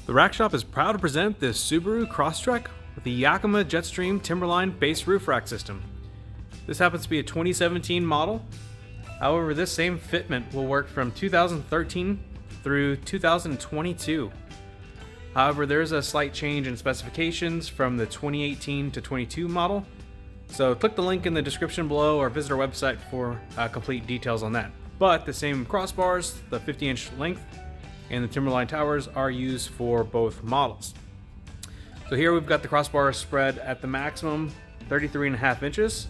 The Rack Shop is proud to present this Subaru Crosstrek with the Yakima JetStream TimberLine base roof rack system. This happens to be a 2017 model. However, this same fitment will work from 2013 through 2022. However, there's a slight change in specifications from the 2018 to 22 model. So click the link in the description below or visit our website for complete details on that. But the same crossbars, the 50-inch length, and the TimberLine towers are used for both models. So here we've got the crossbar spread at the maximum 33.5 inches.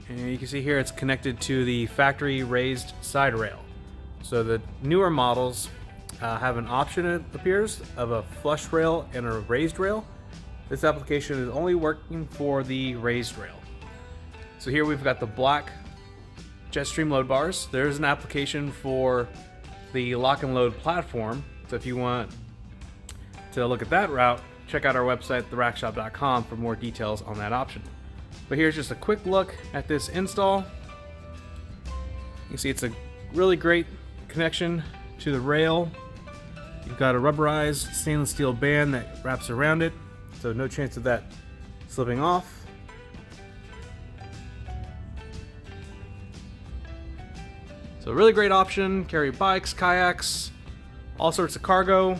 And you can see here it's connected to the factory raised side rail. So the newer models have an option, it appears, of a flush rail and a raised rail. This application is only working for the raised rail. So here we've got the black JetStream load bars. There's an application for the lock and load platform. So if you want to look at that route, check out our website, therackshop.com, for more details on that option. But here's just a quick look at this install. You can see it's a really great connection to the rail. You've got a rubberized stainless steel band that wraps around it, so no chance of that slipping off. So a really great option, carry bikes, kayaks, all sorts of cargo.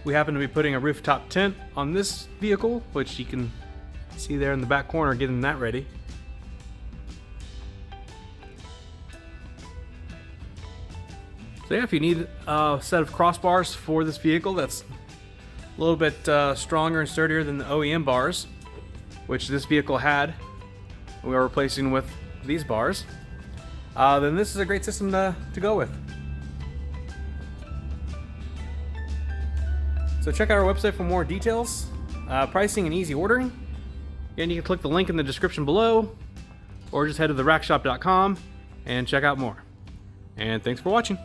We happen to be putting a rooftop tent on this vehicle, which you can see there in the back corner, getting that ready. So yeah, if you need a set of crossbars for this vehicle that's a little bit stronger and sturdier than the OEM bars, which this vehicle had, we are replacing with these bars, then this is a great system to go with. So check out our website for more details, pricing and easy ordering. Again, you can click the link in the description below, or just head to therackshop.com and check out more. And thanks for watching.